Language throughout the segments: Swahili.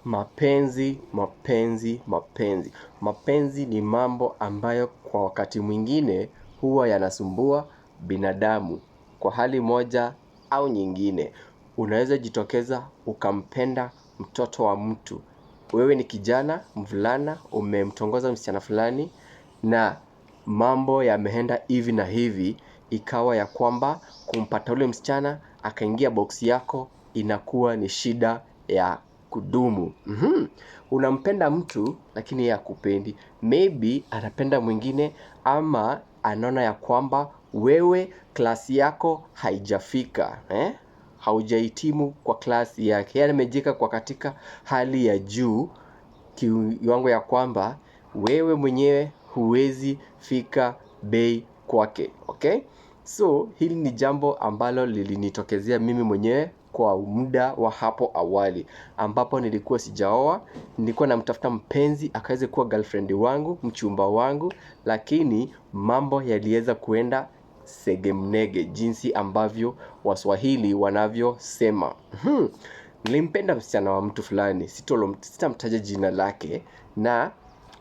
Mapenzi, mapenzi, mapenzi. Mapenzi ni mambo ambayo kwa wakati mwingine huwa yanasumbua binadamu kwa hali moja au nyingine. Unaweza jitokeza ukampenda mtoto wa mtu. Wewe ni kijana, mvulana, umemtongoza msichana fulani na mambo yameenda hivi na hivi. Ikawa ya kwamba kumpata ule msichana akaingia box yako inakuwa ni shida ya kudumu. Unampenda mtu lakini yeye hakupendi. Maybe anapenda mwingine ama anaona ya kwamba wewe klasi yako haijafika, haujahitimu kwa klasi yake. Yeye amejiweka kwa katika hali ya juu kiwango ya kwamba wewe mwenyewe huwezi fika bei kwake. Okay? So hili ni jambo ambalo lilinitokezea mimi mwenyewe kwa muda wa hapo awali, ambapo nilikuwa sijaoa, nilikuwa namtafuta mpenzi akaweze kuwa girlfriend wangu, mchumba wangu, lakini mambo yaliweza kuenda segemnege, jinsi ambavyo Waswahili wanavyosema. Nilimpenda msichana wa mtu fulani, sitamtaja jina lake, na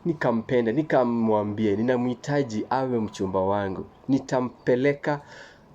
nikampenda, nikamwambia ninamhitaji awe mchumba wangu, nitampeleka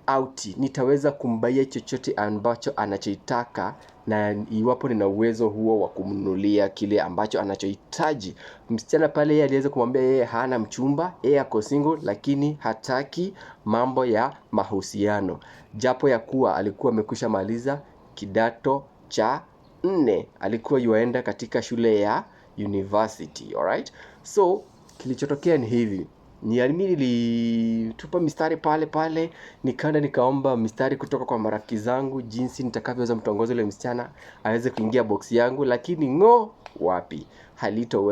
auti, nitaweza kumbuyia chochote ambacho anachoitaka, na iwapo nina uwezo huo wa kumnunulia kile ambacho anachohitaji. Msichana pale yeye aliweza kumwambia yeye hana mchumba, yeye ako single, lakini hataki mambo ya mahusiano, japo ya kuwa alikuwa amekwisha maliza kidato cha 4, alikuwa yuaenda katika shule ya university. Alright? So kilichotokea ni hivi, mimi nilitupa mistari pale pale, nikaenda nikaomba mistari kutoka kwa marafiki zangu, jinsi nitakavyoweza mtongoza yule msichana aweze kuingia box yangu, lakini wapi,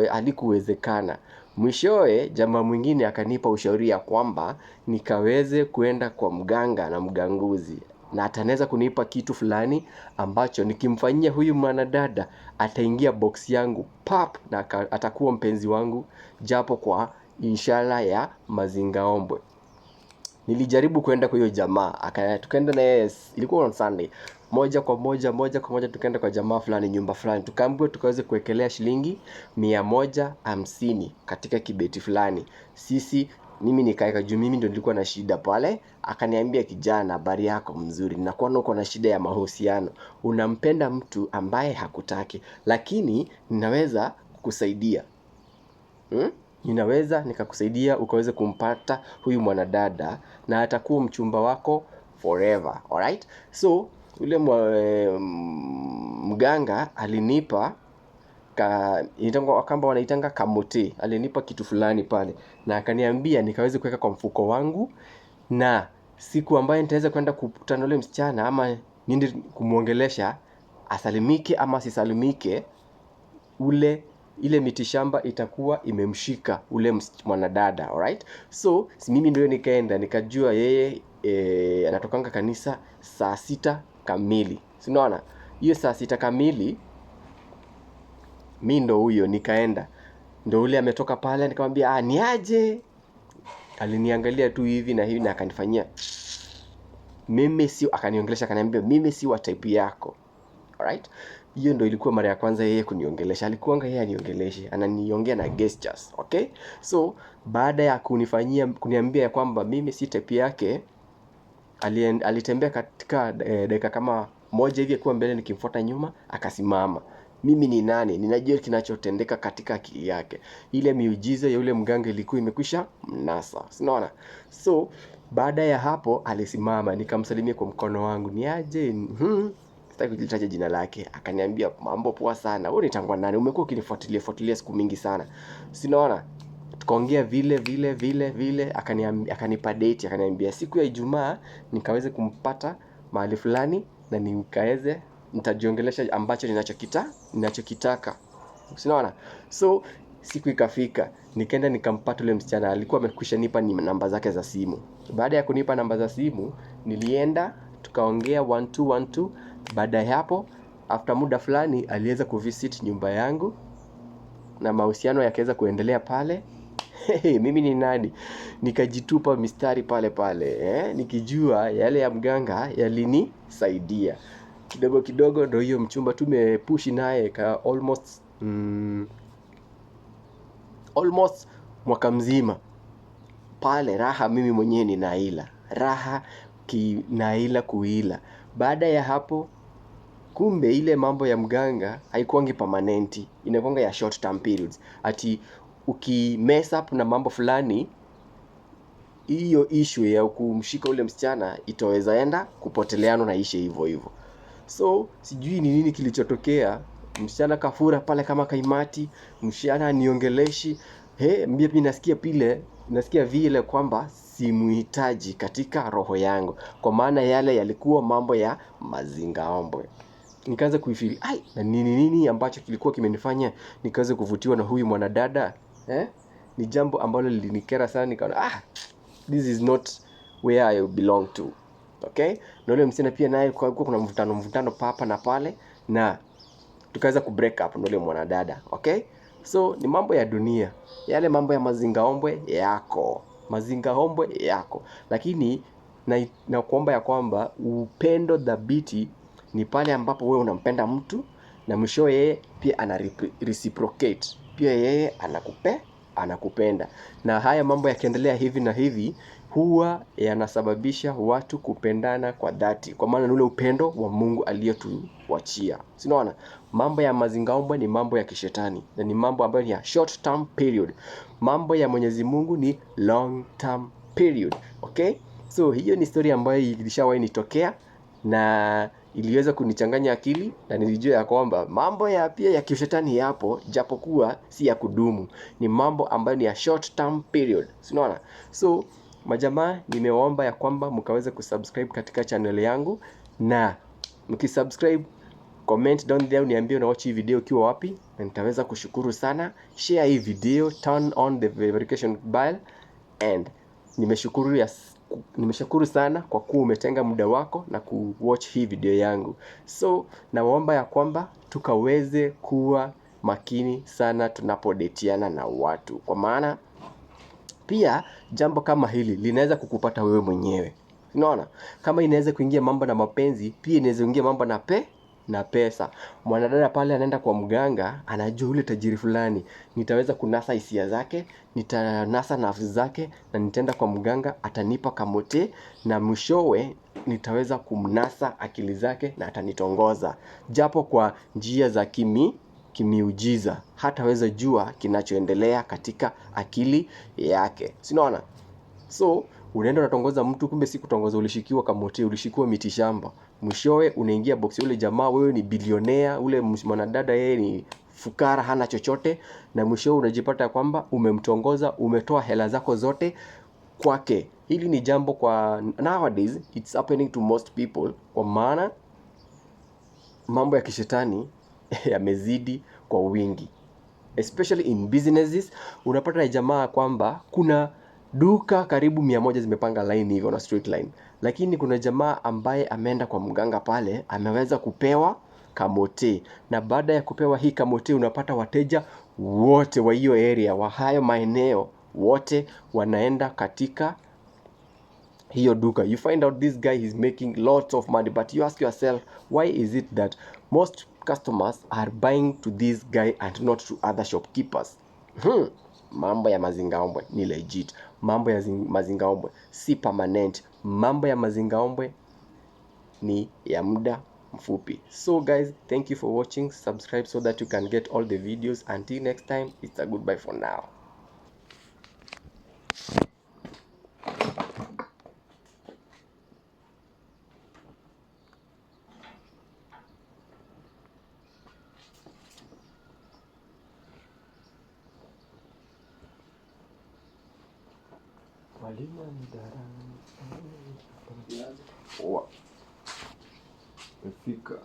halikuwezekana. Mwishowe jamaa mwingine akanipa ushauri ya kwamba nikaweze kuenda kwa mganga na mganguzi, na ataweza kunipa kitu fulani ambacho nikimfanyia huyu mwanadada ataingia box yangu pap, na atakuwa mpenzi wangu, japo kwa inshallah ya mazingaombwe. Nilijaribu kuenda kwa hiyo jamaa, tukaenda na yeye, ilikuwa on Sunday. Moja kwa moja tukaenda kwa jamaa fulani, nyumba fulani, tukaambiwa tukaweze kuwekelea shilingi 150 katika kibeti fulani. Mimi nikaeka juu mimi ndio nilikuwa na shida pale. Akaniambia, kijana, habari yako mzuri, nakuona uko na shida ya mahusiano, unampenda mtu ambaye hakutaki, lakini ninaweza kukusaidia. Ninaweza nikakusaidia ukaweze kumpata huyu mwanadada, na atakuwa mchumba wako forever. Alright? So ule mganga alinipa kamba wanaitanga kamote, alinipa kitu fulani pale, na akaniambia nikaweze kuweka kwa mfuko wangu, na siku ambayo nitaweza kwenda kukutana na ule msichana ama niende kumuongelesha, asalimike ama asisalimike, ile mitishamba itakuwa imemshika ule mwanadada. Alright? So mimi ndio nikaenda, nikajua yeye anatokanga kanisa saa 6 kamili. Si unaona? Hiyo saa 6 kamili mimi ndo huyo nikaenda. Ndo ule ametoka pale, nikamwambia ni aje. Aliniangalia tu hivi na hivi na akanifanyia akaniongelesha, akaniambia mimi si wa type yako. Alright? Hiyo ndo ilikuwa mara ya kwanza yeye kuniongelesha. Alikuanga yeye aniongeleshe, ananiongea na gestures. Okay? So baada ya kuniambia ya kwamba mimi si type yake, alitembea katika dakika kama moja hivi akiwa mbele, nikimfuata nyuma, akasimama. Mimi ni nani? Ninajua kinachotendeka katika akili yake. Ile miujiza ya yule mganga ilikuwa imekwisha mnasa. Unaona? So baada ya hapo alisimama, nikamsalimia kwa mkono wangu, ni aje? Sitaki kujitaja jina lake. Akaniambia, mambo poa sana, wewe unitangwa nani? Umekuwa ukinifuatilia siku mingi sana. Si unaona? Tukaongea vile, akanipa date, akaniambia siku ya Ijumaa nikaweze kumpata mahali fulani, na nitajiongelesha ambacho ninachokitaka. Unaona? So siku ikafika, nikaenda nikampata yule msichana. Alikuwa amekwisha nipa namba zake za simu. Baada ya kunipa namba za simu, nilienda tukaongea 1-2. Baada ya hapo, after muda fulani aliweza kuvisit nyumba yangu, na mahusiano yakaweza kuendelea pale. Mimi ni nani? Nikajitupa mistari pale pale, nikijua yale ya mganga yalinisaidia. Kidogo kidogo ndio hiyo mchumba tumepushi naye almost almost mwaka mzima. Pale raha mimi mwenyewe ninaila. Raha naila kuila. Baada ya hapo, kumbe ile mambo ya mganga haikuangi permanenti, inakuanga ya short term periods. Ati mess up na mambo fulani, hiyo issue ya kumshika ule msichana itaweza enda kupoteleana na ishe hivyo hivyo. So sijui ni nini kilichotokea. Msichana kafura pale kama kaimati, msichana aniongeleshi. Mimi nasikia vile kwamba simuhitaji katika roho yangu, kwa maana yale yalikuwa mambo ya mazingaombwe. Nikaanza kuifeel, na nini ambacho kilikuwa kimenifanya nikaanza kuvutiwa na huyu mwanadada. Ni jambo ambalo lilinikera sana. Nikaona this is not where I belong to. Okay? Na ule msichana pia naye kuna mvutano papa na pale, na tukaweza kubreak up na ule mwanadada. Okay? So ni mambo ya dunia. Yale mambo ya mazingaombwe yako. Lakini na kuomba ya kwamba upendo dhabiti ni pale ambapo wewe unampenda mtu na mwisho yeye pia ana reciprocate. Pia yeye anakupenda. Na haya mambo yakiendelea hivi na hivi, huwa yanasababisha watu kupendana kwa dhati, kwa maana ni ule upendo wa Mungu aliyotuachia. Unaona? Mambo ya mazingaombwe ni mambo ya kishetani, na ni mambo ambayo ni ya short term period. Mambo ya Mwenyezi Mungu ni long term period. Okay? So hiyo ni story ambayo ilishawahi nitokea na iliweza kunichanganya akili, na nilijua ya kwamba mambo ya pia ya kishetani yapo, japokuwa si ya kudumu. Ni mambo ambayo ni ya short term period. Unaona? So majamaa, nimewaomba ya kwamba mkaweze kusubscribe katika channel yangu, na mkisubscribe, comment down there uniambie una watch hii video ukiwa wapi, na nitaweza kushukuru sana. Share hii video, turn on the verification bell, and nimeshukuru sana kwa kuwa umetenga muda wako na kuwatch hii video yangu. So nawaomba ya kwamba tukaweze kuwa makini sana tunapodetiana na watu, kwa maana pia jambo kama hili linaweza kukupata wewe mwenyewe. Unaona? Kama inaweza kuingia mambo na mapenzi, pia inaweza kuingia mambo na pesa. Mwanadada pale anaenda kwa mganga, anajua ule tajiri fulani, nitaweza kunasa hisia zake, nitanasa nafsi zake, na nitaenda kwa mganga, atanipa kamote, na mwishowe nitaweza kumnasa akili zake na atanitongoza. Japo kwa njia za kimiujiza, hataweza jua kinachoendelea katika akili yake. Unaona? So unaenda unatongoza mtu, kumbe si kutongoza, ulishikiwa kamote, ulishikiwa mitishamba. Mwishowe unaingia box ule jamaa, wewe ni bilionea, ule mwanadada yeye ni fukara, hana chochote, na mwishowe unajipata kwamba umemtongoza, umetoa hela zako zote kwake. Hili ni jambo kwa nowadays it's happening to most people, kwa maana mambo ya kishetani yamezidi kwa wingi, especially in businesses. Unapata na jamaa kwamba kuna duka karibu 100 zimepanga line hivyo na straight line, lakini kuna jamaa ambaye ameenda kwa mganga pale, ameweza kupewa kamote, na baada ya kupewa hii kamote, unapata wateja wote wa hiyo area, wa hayo maeneo, wote wanaenda katika hiyo duka. You find out this guy is making lots of money, but you ask yourself, why is it that most customers are buying to this guy and not to other shopkeepers? Mambo ya mazingaombwe ni legit. Mambo ya mazingaombwe si permanent. Mambo ya mazingaombwe ni ya muda mfupi. So guys, thank you for watching. Subscribe so that you can get all the videos. Until next time, it's a goodbye for now. Fika.